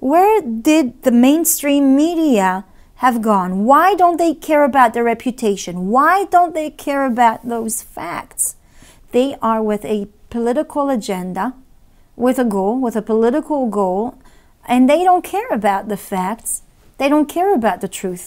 Where did the mainstream media have gone? Why don't they care about their reputation? Why don't they care about those facts? They are with a political agenda, with a goal, with a political goal, and they don't care about the facts. They don't care about the truth.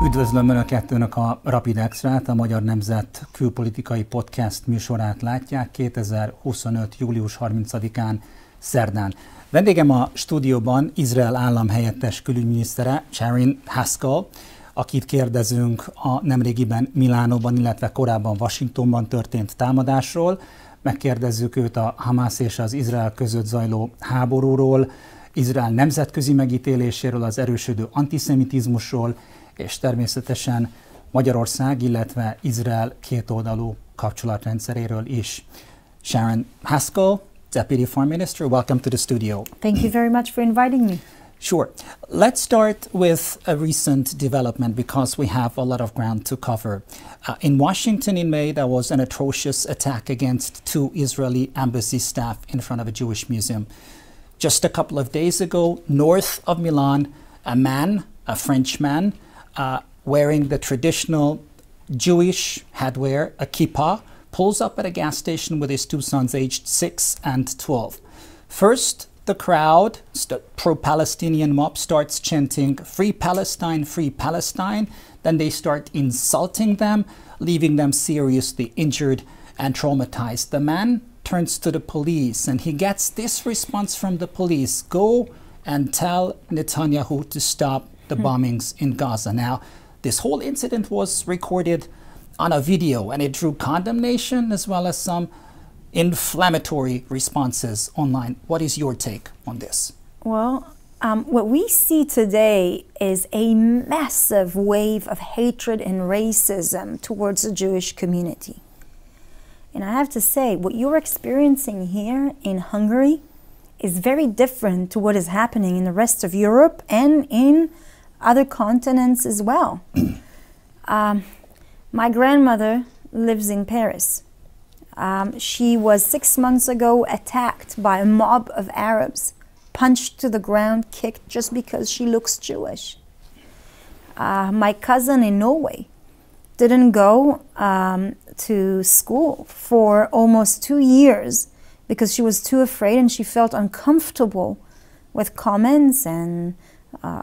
Üdvözlöm Önöket, Önök a Rapid Extrát, a Magyar Nemzet külpolitikai podcast műsorát látják 2025. július 30-án szerdán. Vendégem a stúdióban Izrael államhelyettes külügyminisztere, Sharren Haskel, akit kérdezünk a nemrégiben Milánóban, illetve korábban Washingtonban történt támadásról. Megkérdezzük őt a Hamász és az Izrael között zajló háborúról, Izrael nemzetközi megítéléséről, az erősödő antiszemitizmusról, és természetesen Magyarország, illetve Izrael kétoldalú kapcsolatrendszeréről is. Sharren Haskel, Deputy Foreign Minister, welcome to the studio. Thank you very much for inviting me. Sure. Let's start with a recent development because we have a lot of ground to cover. In Washington in May, there was an atrocious attack against two Israeli embassy staff in front of a Jewish museum. Just a couple of days ago, north of Milan, a Frenchman, wearing the traditional Jewish headwear, a kippah, pulls up at a gas station with his two sons aged 6 and 12. First, the crowd, pro-Palestinian mob, starts chanting, "Free Palestine, free Palestine." Then they start insulting them, leaving them seriously injured and traumatized. The man turns to the police and he gets this response from the police: "Go and tell Netanyahu to stop the bombings in Gaza." Now, this whole incident was recorded on a video and it drew condemnation as well as some inflammatory responses online. What is your take on this? Well, what we see today is a massive wave of hatred and racism towards the Jewish community. And I have to say, what you're experiencing here in Hungary is very different to what is happening in the rest of Europe and in other continents as well. My grandmother lives in Paris. She was 6 months ago attacked by a mob of Arabs, punched to the ground, kicked just because she looks Jewish. My cousin in Norway didn't go to school for almost 2 years because she was too afraid and she felt uncomfortable with comments and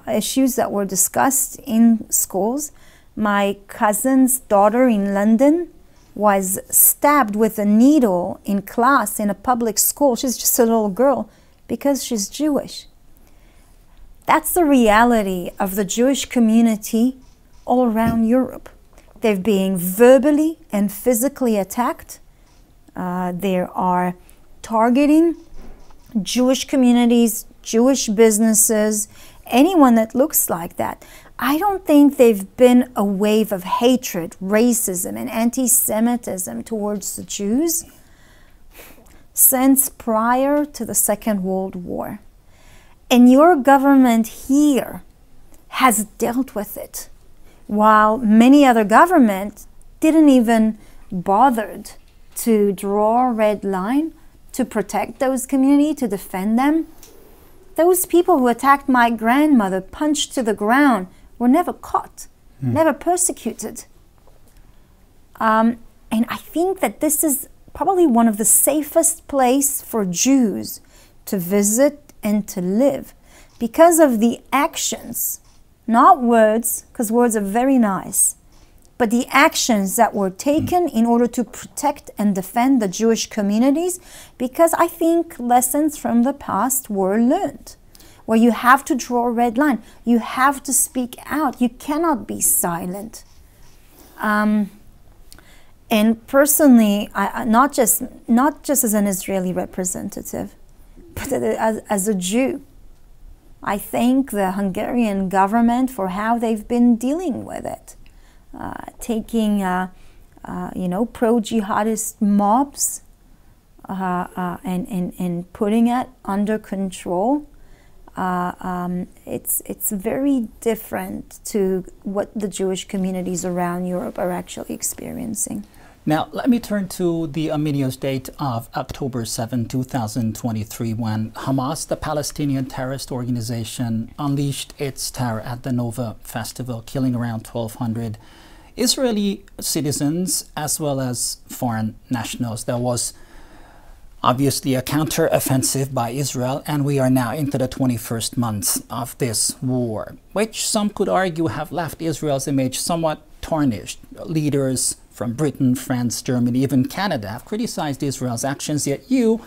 issues that were discussed in schools. My cousin's daughter in London was stabbed with a needle in class in a public school. She's just a little girl because she's Jewish. That's the reality of the Jewish community all around Europe. They're being verbally and physically attacked. They are targeting Jewish communities, Jewish businesses, anyone that looks like that. I don't think they've been a wave of hatred, racism, and anti-Semitism towards the Jews since prior to the Second World War. And your government here has dealt with it, while many other governments didn't even bother to draw a red line to protect those communities, to defend them. Those people who attacked my grandmother, punched to the ground, were never caught, never persecuted. And I think that this is probably one of the safest places for Jews to visit and to live because of the actions, not words, because words are very nice, but the actions that were taken in order to protect and defend the Jewish communities, because I think lessons from the past were learned, where you have to draw a red line, you have to speak out, you cannot be silent. And personally, not just as an Israeli representative, but as a Jew, I thank the Hungarian government for how they've been dealing with it, taking pro-jihadist mobs and putting it under control. It's very different to what the Jewish communities around Europe are actually experiencing. Now, let me turn to the ominous date of October 7, 2023, when Hamas, the Palestinian terrorist organization, unleashed its terror at the Nova Festival, killing around 1,200 Israeli citizens as well as foreign nationals. There was obviously a counter-offensive by Israel, and we are now into the 21st month of this war, which some could argue have left Israel's image somewhat tarnished. Leaders from Britain, France, Germany, even Canada have criticized Israel's actions, yet you,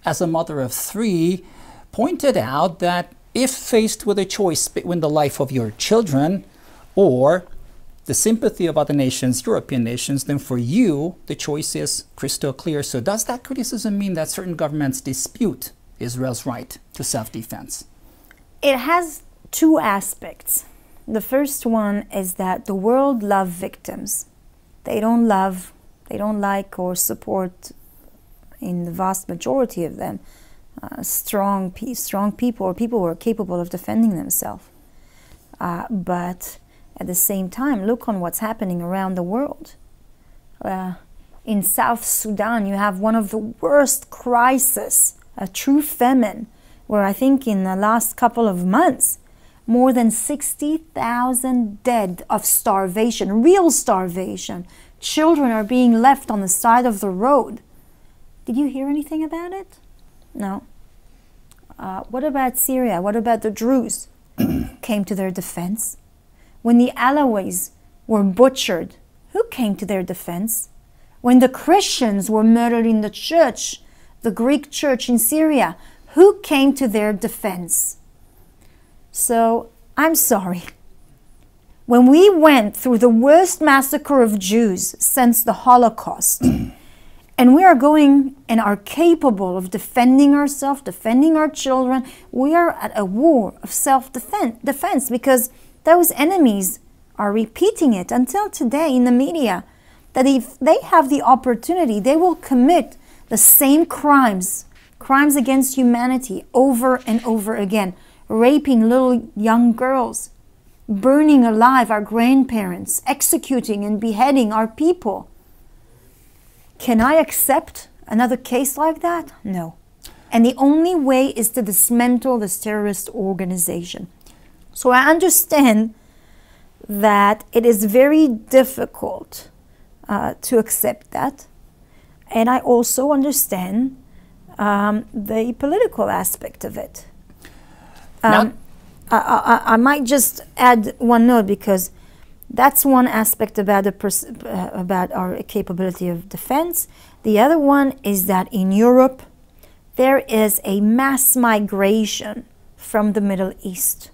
as a mother of three, pointed out that if faced with a choice between the life of your children or the sympathy of other nations, European nations, then for you, the choice is crystal clear. So does that criticism mean that certain governments dispute Israel's right to self-defense? It has two aspects. The first one is that the world loves victims. They don't like or support, in the vast majority of them, strong people or people who are capable of defending themselves. But at the same time, look on what's happening around the world. In South Sudan, you have one of the worst crises, a true famine, where I think in the last couple of months, more than 60,000 dead of starvation, real starvation. Children are being left on the side of the road. Did you hear anything about it? No. What about Syria? What about the Druze? Came to their defense. When the Alawis were butchered, who came to their defense? When the Christians were murdered in the church, the Greek church in Syria, who came to their defense? So, I'm sorry. When we went through the worst massacre of Jews since the Holocaust, and we are going and are capable of defending ourselves, defending our children, we are at a war of self-defense because those enemies are repeating it until today in the media, that if they have the opportunity, they will commit the same crimes against humanity over and over again, raping little young girls, burning alive our grandparents, executing and beheading our people. Can I accept another case like that? No. And the only way is to dismantle this terrorist organization. So I understand that it is very difficult to accept that. And I also understand the political aspect of it. I might just add one note, because that's one aspect about about our capability of defense. The other one is that in Europe, there is a mass migration from the Middle East.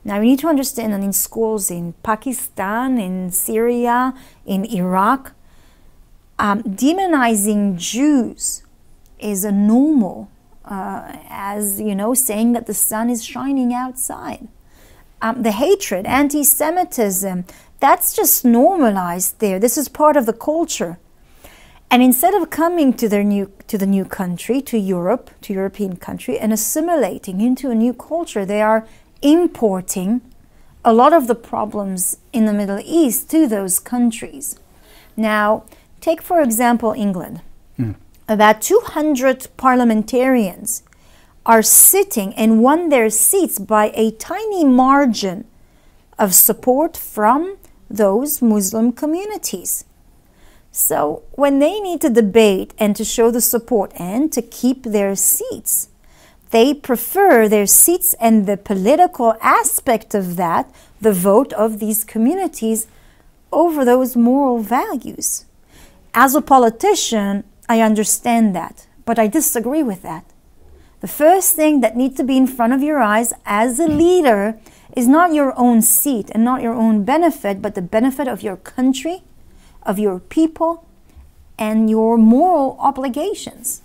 Now, we need to understand that in schools in Pakistan, in Syria, in Iraq, demonizing Jews is a normal, as you know, saying that the sun is shining outside. The hatred, anti-Semitism, that's just normalized there. This is part of the culture. And instead of coming to the new country, to Europe, to European country, and assimilating into a new culture, they are importing a lot of the problems in the Middle East to those countries. Now, take for example England. About 200 parliamentarians are sitting and won their seats by a tiny margin of support from those Muslim communities. So when they need to debate and to show the support and to keep their seats, they prefer their seats and the political aspect of that, the vote of these communities, over those moral values. As a politician, I understand that, but I disagree with that. The first thing that needs to be in front of your eyes as a leader is not your own seat and not your own benefit, but the benefit of your country, of your people, and your moral obligations.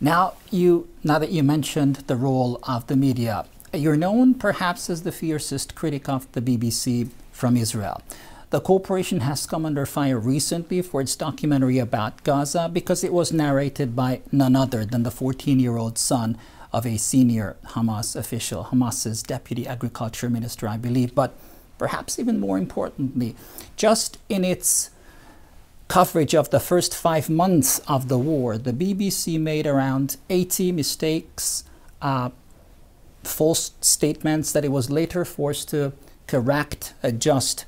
Now that you mentioned the role of the media, you're known perhaps as the fiercest critic of the BBC from Israel. The corporation has come under fire recently for its documentary about Gaza because it was narrated by none other than the 14-year-old son of a senior Hamas official, Hamas's deputy agriculture minister, I believe. But perhaps even more importantly, just in its coverage of the first 5 months of the war, the BBC made around 80 mistakes, false statements that it was later forced to correct, adjust,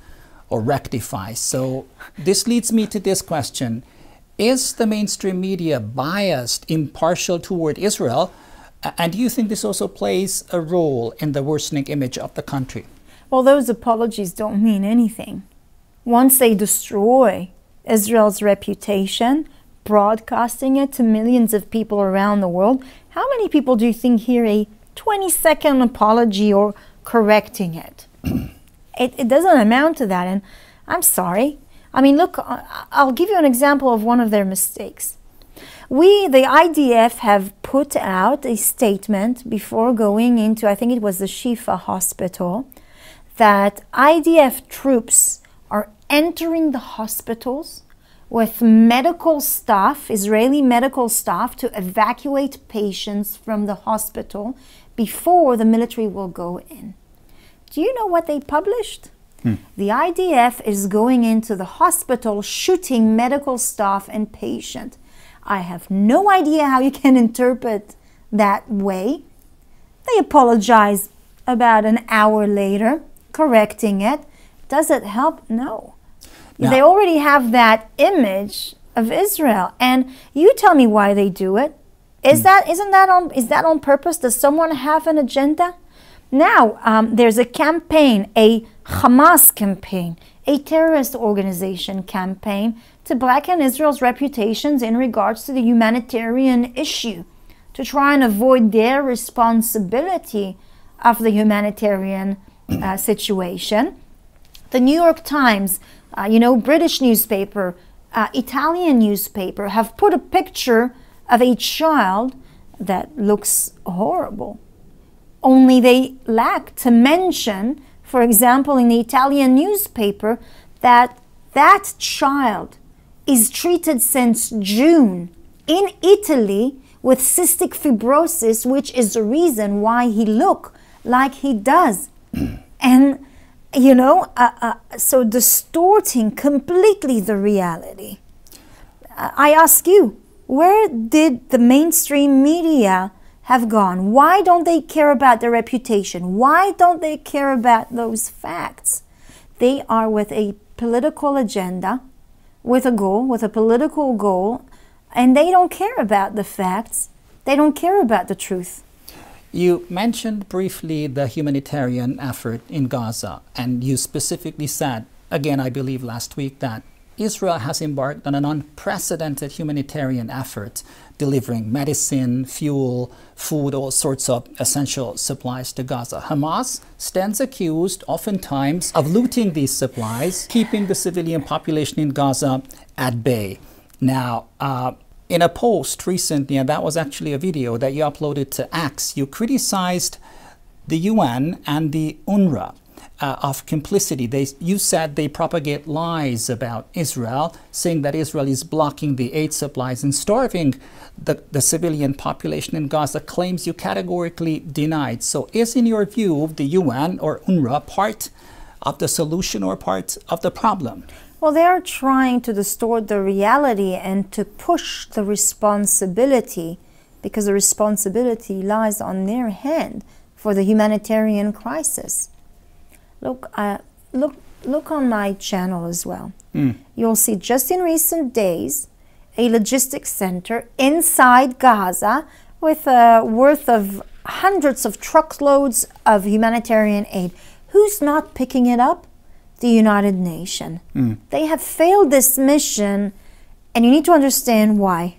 or rectify. So this leads me to this question. Is the mainstream media biased, impartial toward Israel? And do you think this also plays a role in the worsening image of the country? Well, those apologies don't mean anything. Once they destroy Israel's reputation, broadcasting it to millions of people around the world, how many people do you think hear a 20-second apology or correcting it? It doesn't amount to that, and I'm sorry. I mean, look, I'll give you an example of one of their mistakes. The IDF, have put out a statement before going into, I think it was the Shifa hospital, that IDF troops are entering the hospitals with medical staff, Israeli medical staff, to evacuate patients from the hospital before the military will go in. Do you know what they published? The IDF is going into the hospital shooting medical staff and patients. I have no idea how you can interpret that way. They apologize about an hour later, correcting it. Does it help? No. Now, they already have that image of Israel, and you tell me why they do it. Is that on purpose? Does someone have an agenda? Now, there's a campaign, a Hamas campaign, a terrorist organization campaign to blacken Israel's reputations in regards to the humanitarian issue, to try and avoid their responsibility of the humanitarian situation. The New York Times, British newspaper, Italian newspaper have put a picture of a child that looks horrible. Only they lack to mention, for example, in the Italian newspaper, that that child is treated since June in Italy with cystic fibrosis, which is the reason why he looks like he does. And, so distorting completely the reality. I ask you, where did the mainstream media have gone? Why don't they care about their reputation? Why don't they care about those facts? They are with a political agenda, with a goal, with a political goal, and they don't care about the facts. They don't care about the truth. You mentioned briefly the humanitarian effort in Gaza, and you specifically said, again, I believe last week, that Israel has embarked on an unprecedented humanitarian effort, delivering medicine, fuel, food, all sorts of essential supplies to Gaza. Hamas stands accused, oftentimes, of looting these supplies, keeping the civilian population in Gaza at bay. Now, in a post recently, and that was actually a video that you uploaded to X, you criticized the UN and the UNRWA of complicity. You said they propagate lies about Israel, saying that Israel is blocking the aid supplies and starving the civilian population in Gaza, claims you categorically denied. So is, in your view, the UN or UNRWA part of the solution or part of the problem? Well, they are trying to distort the reality and to push the responsibility, because the responsibility lies on their hand for the humanitarian crisis. Look on my channel as well. You'll see just in recent days a logistics center inside Gaza with a worth of hundreds of truckloads of humanitarian aid. Who's not picking it up? The United Nations. They have failed this mission, and you need to understand why.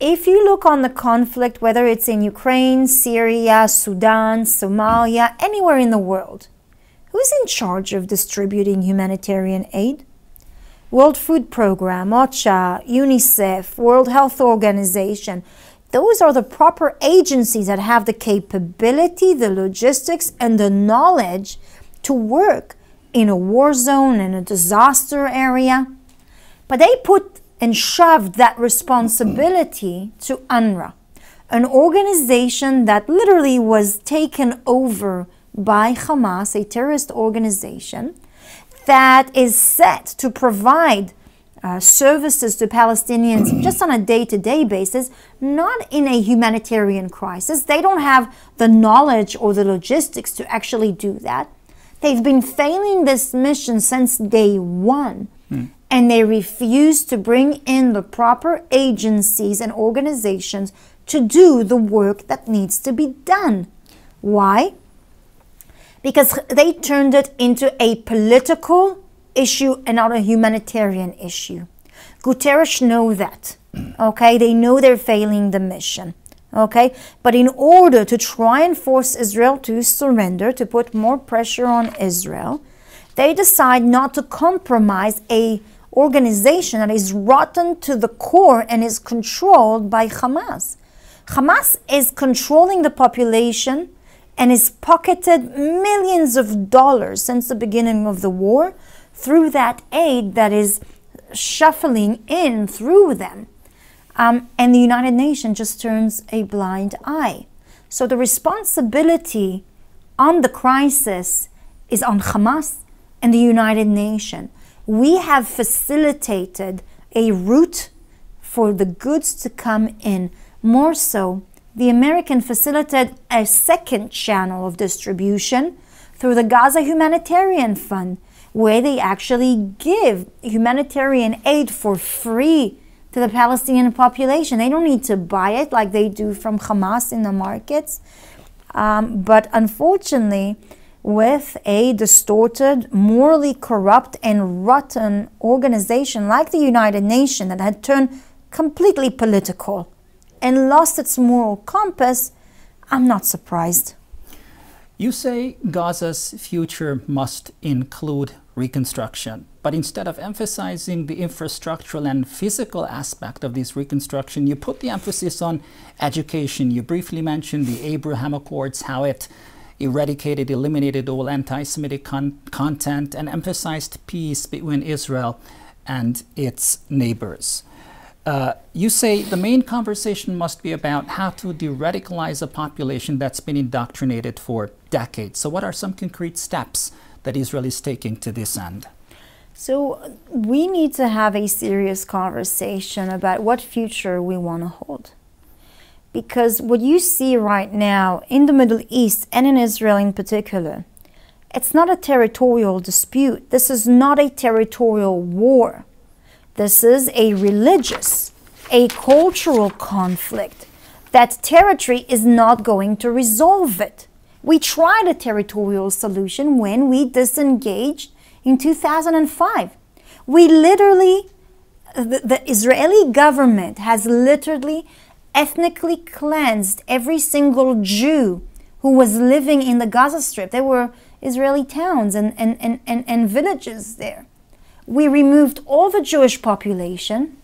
If you look on the conflict, whether it's in Ukraine, Syria, Sudan, Somalia, anywhere in the world, who's in charge of distributing humanitarian aid? World Food Program, OCHA, UNICEF, World Health Organization. Those are the proper agencies that have the capability, the logistics, and the knowledge to work in a war zone, in a disaster area. But they put and shoved that responsibility to UNRWA, an organization that literally was taken over by Hamas, a terrorist organization that is set to provide services to Palestinians just on a day-to-day basis, not in a humanitarian crisis. They don't have the knowledge or the logistics to actually do that. They've been failing this mission since day one, and they refuse to bring in the proper agencies and organizations to do the work that needs to be done. Why? Because they turned it into a political issue and not a humanitarian issue. Guterres know that, okay? They know they're failing the mission, okay? But in order to try and force Israel to surrender, to put more pressure on Israel, they decide not to compromise a organization that is rotten to the core and is controlled by Hamas. Hamas is controlling the population and has pocketed millions of dollars since the beginning of the war through that aid that is shuffling in through them. And the United Nations just turns a blind eye. So the responsibility on the crisis is on Hamas and the United Nations. We have facilitated a route for the goods to come in. More so, the American facilitated a second channel of distribution through the Gaza Humanitarian Fund, where they actually give humanitarian aid for free to the Palestinian population. They don't need to buy it like they do from Hamas in the markets. But unfortunately, with a distorted, morally corrupt and rotten organization like the United Nations that had turned completely political and lost its moral compass, I'm not surprised. You say Gaza's future must include reconstruction, but instead of emphasizing the infrastructural and physical aspect of this reconstruction, you put the emphasis on education. You briefly mentioned the Abraham Accords, how it eliminated all anti-Semitic content and emphasized peace between Israel and its neighbors. You say the main conversation must be about how to de-radicalize a population that's been indoctrinated for decades. So what are some concrete steps that Israel is taking to this end? So we need to have a serious conversation about what future we want to hold. Because what you see right now in the Middle East and in Israel in particular, it's not a territorial dispute. This is not a territorial war. This is a religious, a cultural conflict. That territory is not going to resolve it. We tried a territorial solution when we disengaged in 2005. We literally, the Israeli government has literally ethnically cleansed every single Jew who was living in the Gaza Strip. There were Israeli towns and villages there. We removed all the Jewish population,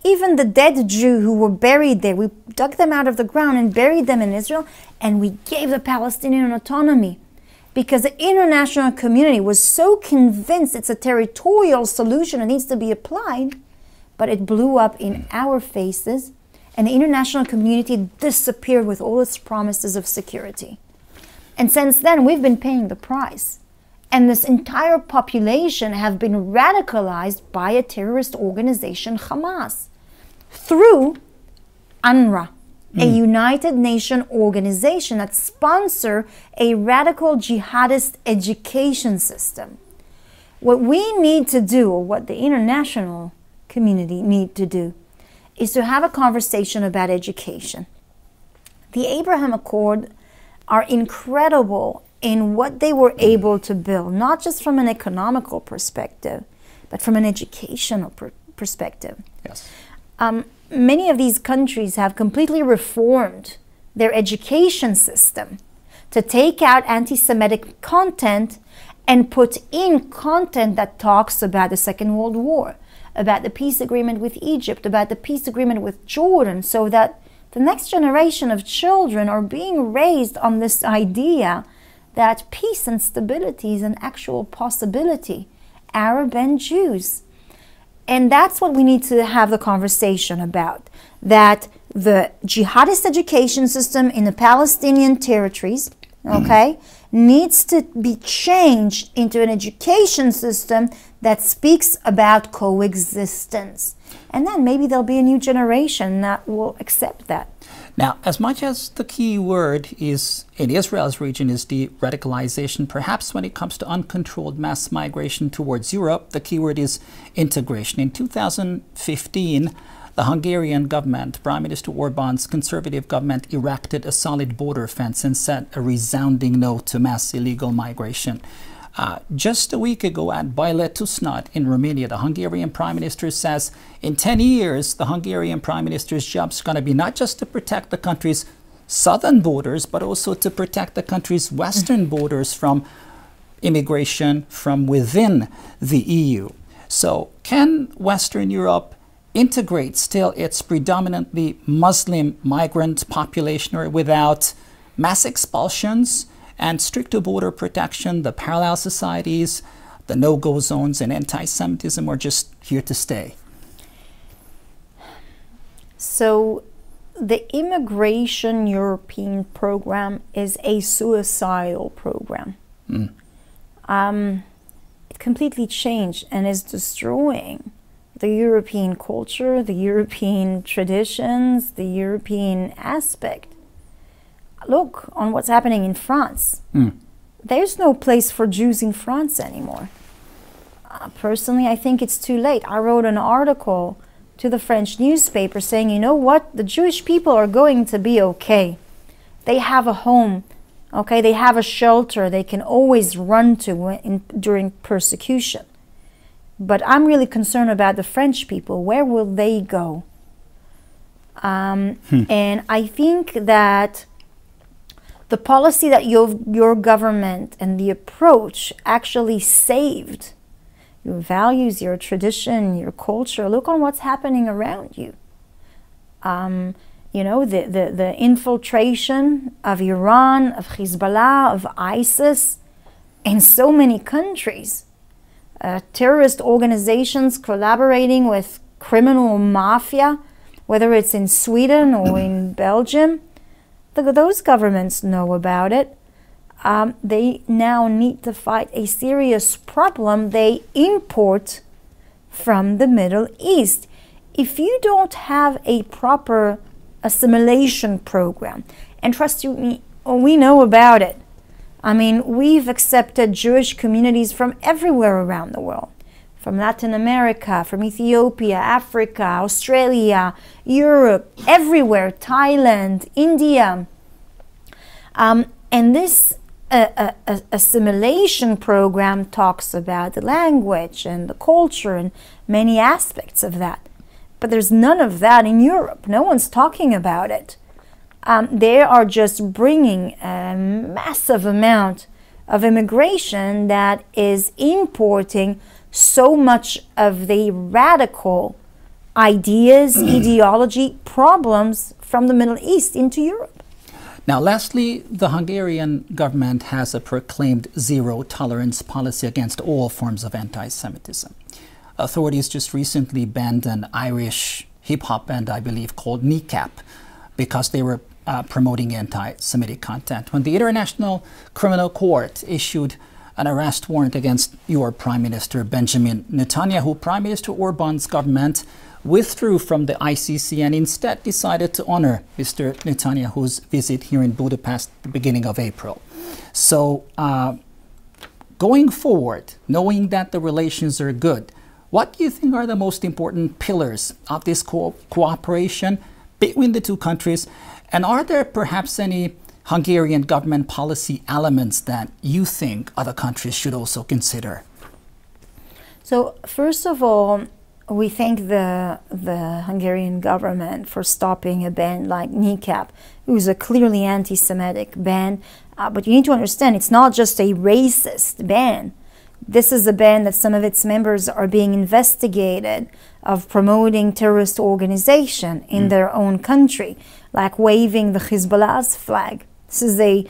even the dead Jew who were buried there. We dug them out of the ground and buried them in Israel, and we gave the Palestinian autonomy because the international community was so convinced it's a territorial solution that needs to be applied, but it blew up in our faces, and the international community disappeared with all its promises of security. And since then, we've been paying the price. And this entire population have been radicalized by a terrorist organization, Hamas, through UNRWA, a United Nations organization that sponsors a radical jihadist education system. What we need to do, or what the international community need to do, is to have a conversation about education. The Abraham Accords are incredible in what they were able to build, not just from an economical perspective, but from an educational perspective. Yes. Many of these countries have completely reformed their education system to take out anti-Semitic content and put in content that talks about the Second World War, about the peace agreement with Egypt, about the peace agreement with Jordan, so that the next generation of children are being raised on this idea that peace and stability is an actual possibility, Arab and Jews. And that's what we need to have the conversation about, that the jihadist education system in the Palestinian territories, okay, needs to be changed into an education system that speaks about coexistence. And then maybe there'll be a new generation that will accept that. Now, as much as the key word is in Israel's region is de-radicalization, perhaps when it comes to uncontrolled mass migration towards Europe, the key word is integration. In 2015, the Hungarian government, Prime Minister Orbán's conservative government, erected a solid border fence and set a resounding no to mass illegal migration. Just a week ago at Bajletusnad in Romania, the Hungarian Prime Minister says in 10 years, the Hungarian Prime Minister's job is going to be not just to protect the country's southern borders, but also to protect the country's western borders from immigration from within the EU. So can Western Europe integrate still its predominantly Muslim migrant population or without mass expulsions and stricter border protection, the parallel societies, the no-go zones, and anti-Semitism are just here to stay? So the Immigration European program is a suicidal program. It completely changed and is destroying the European culture, the European traditions, the European aspect. Look on what's happening in France. There's no place for Jews in France anymore. Personally, I think it's too late. I wrote an article to the French newspaper saying, you know what, the Jewish people are going to be okay. They have a home, okay? They have a shelter they can always run to during persecution. But I'm really concerned about the French people. Where will they go? And I think that the policy that your government and the approach actually saved your values, your tradition, your culture. Look on what's happening around you. You know, the infiltration of Iran, of Hezbollah, of ISIS in so many countries. Terrorist organizations collaborating with criminal mafia, whether it's in Sweden or in Belgium. Those governments know about it. They now need to fight a serious problem they import from the Middle East. If you don't have a proper assimilation program, and trust me, we know about it. I mean, we've accepted Jewish communities from everywhere around the world. From Latin America, from Ethiopia, Africa, Australia, Europe, everywhere, Thailand, India. And this assimilation program talks about the language and the culture and many aspects of that. But there's none of that in Europe. No one's talking about it. They are just bringing a massive amount of immigration that is importing so much of the radical ideas, ideology, problems from the Middle East into Europe. Now, lastly, the Hungarian government has a proclaimed zero-tolerance policy against all forms of anti-Semitism. Authorities just recently banned an Irish hip-hop band, I believe, called nekik, because they were promoting anti-Semitic content. When the International Criminal Court issued an arrest warrant against your Prime Minister Benjamin Netanyahu, Prime Minister Orbán's government withdrew from the ICC and instead decided to honor Mr. Netanyahu's visit here in Budapest at the beginning of April. So going forward, knowing that the relations are good, what do you think are the most important pillars of this cooperation between the two countries? And are there perhaps any Hungarian government policy elements that you think other countries should also consider? So first of all, we thank the Hungarian government for stopping a ban like nekik. It was a clearly anti-Semitic ban, but you need to understand it's not just a racist ban. This is a ban that some of its members are being investigated of promoting terrorist organization in their own country, like waving the Hezbollah's flag. This is a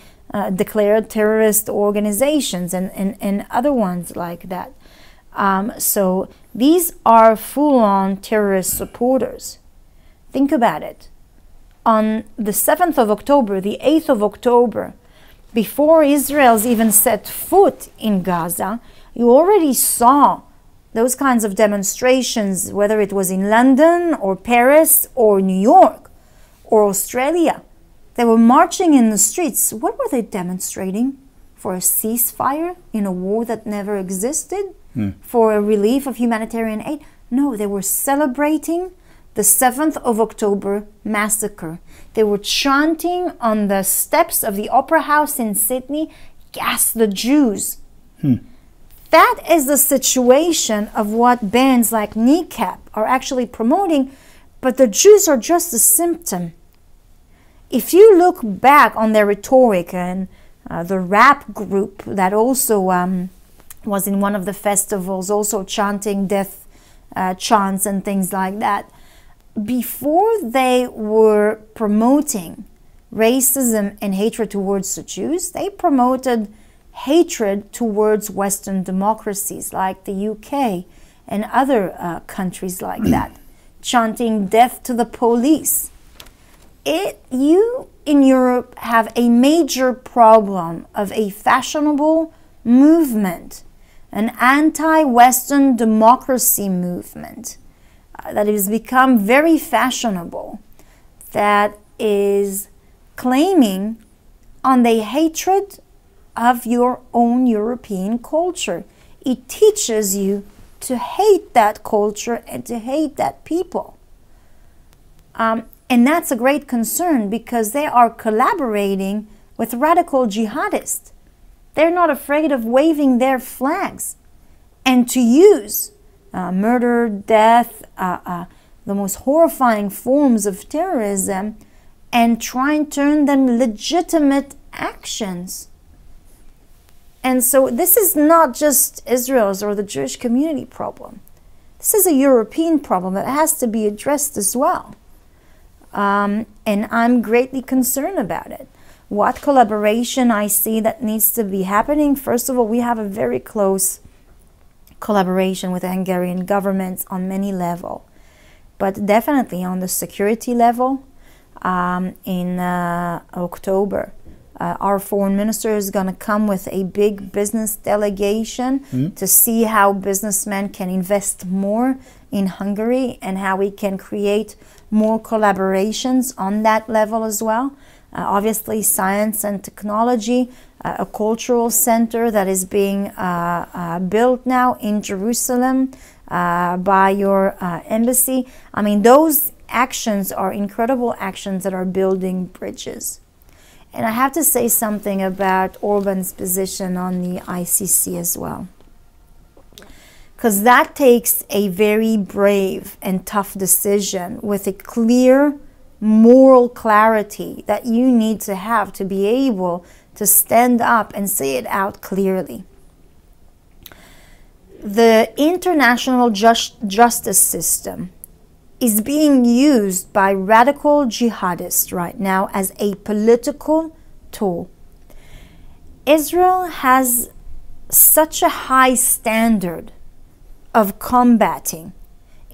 declared terrorist organizations and other ones like that. So these are full-on terrorist supporters. Think about it. On the 7th of October, the 8th of October, Before Israel's even set foot in Gaza, you already saw those kinds of demonstrations, whether it was in London or Paris or New York or Australia. They were marching in the streets. What were they demonstrating? For a ceasefire in a war that never existed? For a relief of humanitarian aid? No, they were celebrating the 7th of October massacre. They were chanting on the steps of the Opera House in Sydney, "Gas the Jews." That is the situation of what bands like Kneecap are actually promoting, but the Jews are just a symptom. If you look back on their rhetoric and the rap group that also was in one of the festivals, also chanting death chants and things like that, before they were promoting racism and hatred towards the Jews, they promoted hatred towards Western democracies like the UK and other countries like that, chanting death to the police. You in Europe have a major problem of a fashionable movement, an anti-Western democracy movement that has become very fashionable, that is claiming on the hatred of your own European culture. It teaches you to hate that culture and to hate that people. And that's a great concern because they are collaborating with radical jihadists. They're not afraid of waving their flags and to use murder, death, the most horrifying forms of terrorism and try and turn them legitimate actions. And so this is not just Israel's or the Jewish community problem. This is a European problem that has to be addressed as well. And I'm greatly concerned about it. What collaboration I see that needs to be happening? First of all, we have a very close collaboration with the Hungarian government on many levels. But definitely on the security level, in October, our foreign minister is going to come with a big business delegation to see how businessmen can invest more in Hungary and how we can create more collaborations on that level as well. Obviously, science and technology, a cultural center that is being built now in Jerusalem by your embassy. I mean, those actions are incredible actions that are building bridges. And I have to say something about Orban's position on the ICC as well. Because that takes a very brave and tough decision with a clear moral clarity that you need to have to be able to stand up and say it out clearly. The international justice system is being used by radical jihadists right now as a political tool. Israel has such a high standard of combating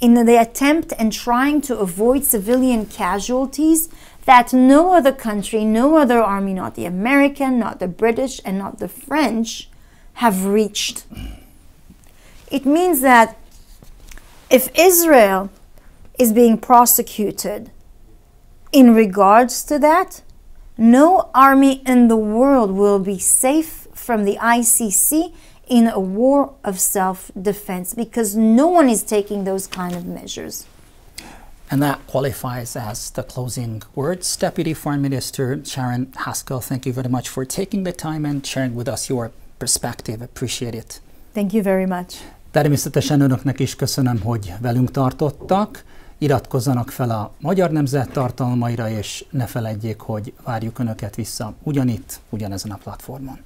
in the attempt and trying to avoid civilian casualties that no other country, no other army, not the American, not the British, and not the French, have reached. It means that if Israel is being prosecuted in regards to that, no army in the world will be safe from the ICC in a war of self-defense because no one is taking those kind of measures. And that qualifies as the closing words. Deputy Foreign Minister Sharren Haskel, thank you very much for taking the time and sharing with us your perspective. Appreciate it. Thank you very much. Természetesen önöknek is köszönöm, hogy velünk tartottak. Iratkozzanak fel a Magyar Nemzet tartalmaira, és ne feledjék, hogy várjuk önöket vissza ugyanitt, ugyanezen a platformon.